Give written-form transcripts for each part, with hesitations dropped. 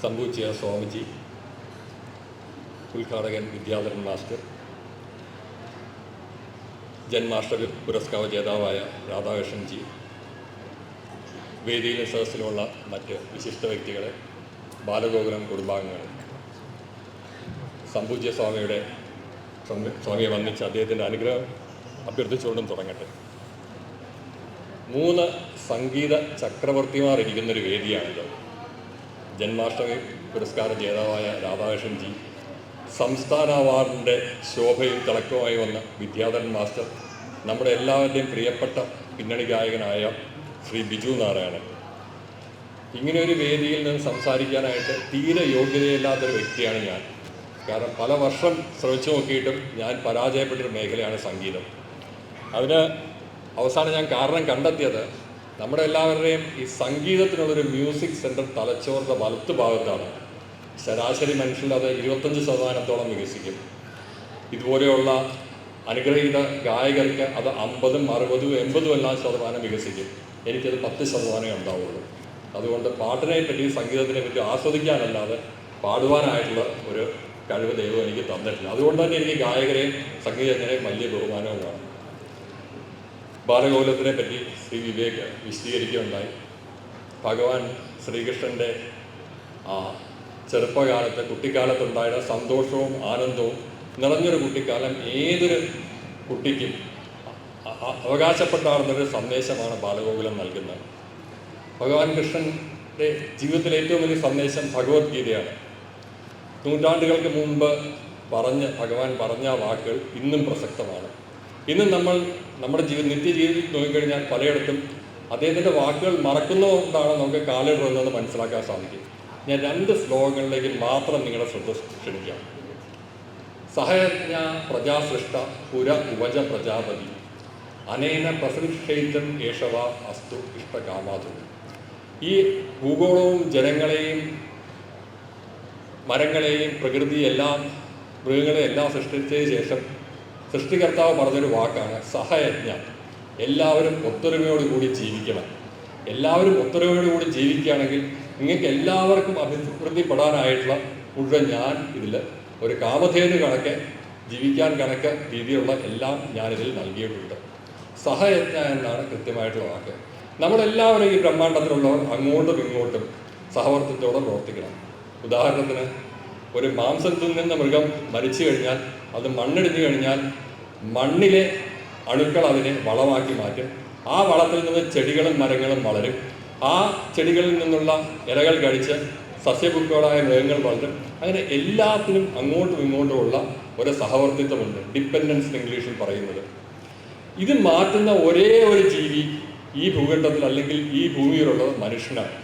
സംഭൂജ്യ Swamiji, ഉദ്ഘാടകൻ Vidyadharan master, Janmashtami പുരസ്കാര ജേതാവായ രാധാകൃഷ്ണൻജി, വേദിയിലും സദസ്സിലുമുള്ള മറ്റ് വിശിഷ്ട വ്യക്തികളെ, ബാലഗോകുലം കുടുംബാംഗങ്ങൾ, സംഭൂജ്യ സ്വാമിയെ വന്ദിച്ച് അദ്ദേഹത്തിൻ്റെ അനുഗ്രഹം അഭ്യർത്ഥിച്ചുകൊണ്ടും തുടങ്ങട്ടെ. 3 സംഗീത ചക്രവർത്തിമാർ ഇരിക്കുന്നൊരു വേദിയാണിത്. ജന്മാഷ്ടമി പുരസ്കാര ജേതാവായ രാധാകൃഷ്ണൻജി, സംസ്ഥാന അവാർഡിൻ്റെ ശോഭയും തിളക്കവുമായി വന്ന വിദ്യാധരൻ മാസ്റ്റർ, നമ്മുടെ എല്ലാവരുടെയും പ്രിയപ്പെട്ട പിന്നണി ഗായകനായ ശ്രീ ബിജു നാരായണൻ. ഇങ്ങനെയൊരു വേദിയിൽ നിന്ന് സംസാരിക്കാനായിട്ട് തീരെ യോഗ്യതയില്ലാത്തൊരു വ്യക്തിയാണ് ഞാൻ. കാരണം പല വർഷം ശ്രമിച്ചു നോക്കിയിട്ടും ഞാൻ പരാജയപ്പെട്ടൊരു മേഖലയാണ് സംഗീതം. അതിന് അവസാനം ഞാൻ കാരണം കണ്ടെത്തിയത്, നമ്മുടെ എല്ലാവരുടെയും ഈ സംഗീതത്തിനുള്ളൊരു മ്യൂസിക് സെൻറ്റർ തലച്ചോറിൻ്റെ വലത്ത് ഭാഗത്താണ്. ശരാശരി മനുഷ്യരിൽ അത് 25% വികസിക്കും. ഇതുപോലെയുള്ള അനുഗ്രഹീത ഗായകർക്ക് അത് 50, 60, 80 എല്ലാം ശതമാനം വികസിക്കും. എനിക്കത് 10% ഉണ്ടാവുള്ളൂ. അതുകൊണ്ട് പാട്ടിനെ പറ്റി, സംഗീതത്തിനെ പറ്റി ആസ്വദിക്കാനല്ലാതെ പാടുവാനായിട്ടുള്ള ഒരു കഴിവ് ദൈവം എനിക്ക് തന്നിട്ടില്ല. അതുകൊണ്ട് തന്നെ എനിക്ക് ഗായകരെയും സംഗീതജ്ഞരെയും വലിയ ബഹുമാനവുമാണ്. ബാലഗോകുലത്തിനെ പറ്റി ശ്രീ വിവേക് വിശദീകരിക്കുകയുണ്ടായി. ഭഗവാൻ ശ്രീകൃഷ്ണൻ്റെ ചെറുപ്പകാലത്ത്, കുട്ടിക്കാലത്തുണ്ടായ സന്തോഷവും ആനന്ദവും നിറഞ്ഞൊരു കുട്ടിക്കാലം ഏതൊരു കുട്ടിക്കും അവകാശപ്പെട്ടാർന്നൊരു സന്ദേശമാണ് ബാലഗോകുലം നൽകുന്നത്. ഭഗവാൻ കൃഷ്ണൻ്റെ ജീവിതത്തിലെ ഏറ്റവും വലിയ സന്ദേശം ഭഗവത്ഗീതയാണ്. നൂറ്റാണ്ടുകൾക്ക് മുമ്പ് ഭഗവാൻ പറഞ്ഞ വാക്കുകൾ ഇന്നും പ്രസക്തമാണ്. ഇന്നും നമ്മൾ നമ്മുടെ നിത്യജീവിതത്തിൽ നോക്കിക്കഴിഞ്ഞാൽ പലയിടത്തും അദ്ദേഹത്തിൻ്റെ വാക്കുകൾ മറക്കുന്നതുകൊണ്ടാണ് നമുക്ക് കാലിടുന്നതെന്ന് മനസ്സിലാക്കാൻ സാധിക്കും. ഞാൻ 2 ശ്ലോകങ്ങളിലേക്ക് മാത്രം നിങ്ങളുടെ ശ്രദ്ധ ക്ഷണിക്കാം. സഹയജ്ഞ പ്രജാസൃഷ്ട പുര ഉപജ പ്രജാപതി അനേന പ്രസൃഷ്ടം ഏഷവ അസ്തു ഇഷ്ടകാമാതു. ഈ ഭൂഗോളവും ജനങ്ങളെയും മരങ്ങളെയും പ്രകൃതിയെല്ലാം മൃഗങ്ങളെയും എല്ലാം സൃഷ്ടിച്ചതിന് ശേഷം സൃഷ്ടികർത്താവ് പറഞ്ഞൊരു വാക്കാണ് സഹയജ്ഞ. എല്ലാവരും ഒത്തൊരുമയോടുകൂടി ജീവിക്കണം. എല്ലാവരും ഒത്തൊരുമയോടുകൂടി ജീവിക്കുകയാണെങ്കിൽ നിങ്ങൾക്ക് എല്ലാവർക്കും അഭിവൃദ്ധിപ്പെടാനായിട്ടുള്ള മുഴുവൻ ഞാൻ ഇതിൽ ഒരു കാമധേനു കണക്ക് ജീവിക്കാൻ കണക്ക് രീതിയിലുള്ള എല്ലാം ഞാനിതിൽ നൽകിയിട്ടുണ്ട്. സഹയജ്ഞ എന്നാണ് കൃത്യമായിട്ടുള്ള വാക്ക്. നമ്മളെല്ലാവരും ഈ ബ്രഹ്മാണ്ടത്തിലുള്ളവർ അങ്ങോട്ടും ഇങ്ങോട്ടും സഹവർത്തിത്തോടെ പ്രവർത്തിക്കണം. ഉദാഹരണത്തിന്, ഒരു മാംസത്തിൽ നിന്ന് മൃഗം മരിച്ചു കഴിഞ്ഞാൽ, അത് മണ്ണിടിഞ്ഞു കഴിഞ്ഞാൽ മണ്ണിലെ അണുക്കൾ അതിനെ വളമാക്കി മാറ്റും. ആ വളത്തിൽ നിന്ന് ചെടികളും മരങ്ങളും വളരും. ആ ചെടികളിൽ നിന്നുള്ള ഇലകൾ കഴിച്ച് സസ്യഭുക്കുകളായ മൃഗങ്ങൾ വളരും. അങ്ങനെ എല്ലാത്തിനും അങ്ങോട്ടും ഇങ്ങോട്ടുമുള്ള ഒരു സഹവർത്തിത്വമുണ്ട്. ഡിപ്പെൻഡൻസ് എന്ന് ഇംഗ്ലീഷിൽ പറയുന്നത്. ഇത് മാറ്റുന്ന ഒരേ ഒരു ജീവി ഈ ഭൂഖണ്ഡത്തിൽ അല്ലെങ്കിൽ ഈ ഭൂമിയിലുള്ളത് മനുഷ്യനാണ്.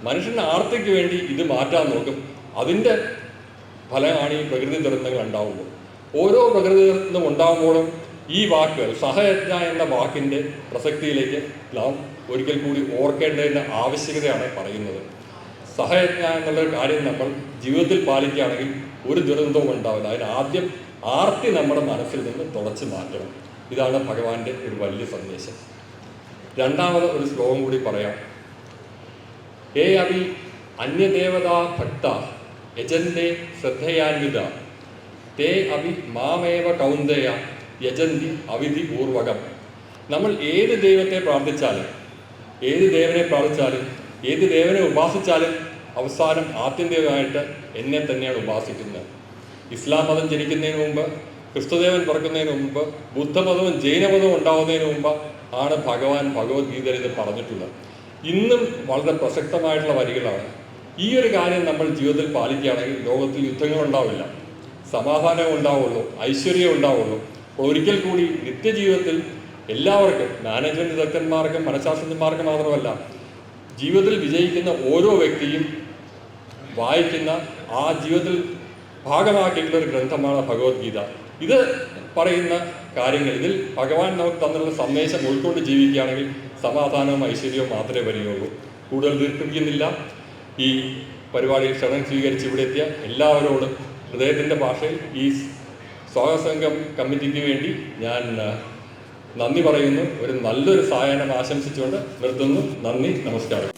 മനുഷ്യൻ ആർത്തിക്ക് വേണ്ടി ഇത് മാറ്റാൻ നോക്കും. അതിൻ്റെ ഫലമാണ് ഈ പ്രകൃതി ദുരന്തങ്ങൾ ഉണ്ടാവുമ്പോൾ. ഓരോ പ്രകൃതി ദുരന്തം ഉണ്ടാകുമ്പോഴും ഈ വാക്കുകൾ, സഹയജ്ഞ എന്ന വാക്കിൻ്റെ പ്രസക്തിയിലേക്ക് നാം ഒരിക്കൽ കൂടി ഓർക്കേണ്ടതിൻ്റെ ആവശ്യകതയാണ് പറയുന്നത്. സഹയജ്ഞ എന്നുള്ള കാര്യം നമ്മൾ ജീവിതത്തിൽ പാലിക്കുകയാണെങ്കിൽ ഒരു ദുരന്തവും ഉണ്ടാവില്ല. അതിന് ആദ്യം ആർത്തി നമ്മുടെ മനസ്സിൽ നിന്ന് തുടച്ചു മാറ്റണം. ഇതാണ് ഭഗവാന്റെ ഒരു വലിയ സന്ദേശം. രണ്ടാമത് ഒരു ശ്ലോകം കൂടി പറയാം. ഏ അഭി അന്യദേവതാ ഭക്ത യജന്തേ ശ്രദ്ധയാന്വിത തേ അഭി മാമേവ കൗന്ദയ യജന്തി അവിധി പൂർവകം. നമ്മൾ ഏത് ദൈവത്തെ പ്രാർത്ഥിച്ചാലും, ഏത് ദേവനെ പ്രാർത്ഥിച്ചാലും, ഏത് ദേവനെ ഉപാസിച്ചാലും അവസാനം ആത്യന്തികമായിട്ട് എന്നെ തന്നെയാണ് ഉപാസിക്കുന്നത്. ഇസ്ലാം മതം ജനിക്കുന്നതിന് മുമ്പ്, ക്രിസ്തുദേവൻ പിറക്കുന്നതിന് മുമ്പ്, ബുദ്ധമതവും ജൈനമതവും ഉണ്ടാവുന്നതിന് മുമ്പ് ആണ് ഭഗവാൻ ഭഗവത്ഗീതയിൽ ഇത് പറഞ്ഞിട്ടുള്ളത്. ഇന്നും വളരെ പ്രസക്തമായിട്ടുള്ള വരികളാണ്. ഈ ഒരു കാര്യം നമ്മൾ ജീവിതത്തിൽ പാലിക്കുകയാണെങ്കിൽ ലോകത്തിൽ യുദ്ധങ്ങൾ ഉണ്ടാവില്ല, സമാധാനം ഉണ്ടാവുള്ളൂ, ഐശ്വര്യം ഉണ്ടാവുള്ളൂ. ഒരിക്കൽ കൂടി നിത്യജീവിതത്തിൽ എല്ലാവർക്കും, മാനേജ്മെൻറ്റ് വിദഗ്ധന്മാർക്കും മനഃശാസ്ത്രജ്ഞന്മാർക്കും മാത്രമല്ല, ജീവിതത്തിൽ വിജയിക്കുന്ന ഓരോ വ്യക്തിയും വായിക്കുന്ന, ആ ജീവിതത്തിൽ ഭാഗമാക്കിയിട്ടുള്ള ഒരു ഗ്രന്ഥമാണ് ഭഗവത്ഗീത. ഇത് പറയുന്ന കാര്യങ്ങൾ, ഇതിൽ ഭഗവാൻ നമുക്ക് തന്നുള്ള സന്ദേശം ഉൾക്കൊണ്ട് ജീവിക്കുകയാണെങ്കിൽ സമാധാനവും ഐശ്വര്യവും മാത്രമേ വരികയുള്ളൂ. കൂടുതൽ ദീർഘിപ്പിക്കുന്നില്ല. ഈ പരിപാടിയിൽ ക്ഷണം സ്വീകരിച്ച് ഇവിടെ എത്തിയ എല്ലാവരോടും ഹൃദയത്തിൻ്റെ ഭാഷയിൽ ഈ സ്വാഗത സംഘം കമ്മിറ്റിക്ക് വേണ്ടി ഞാൻ നന്ദി പറയുന്നു. ഒരു നല്ലൊരു സായാഹ്നം ആശംസിച്ചുകൊണ്ട് നിർത്തുന്നു. നന്ദി, നമസ്കാരം.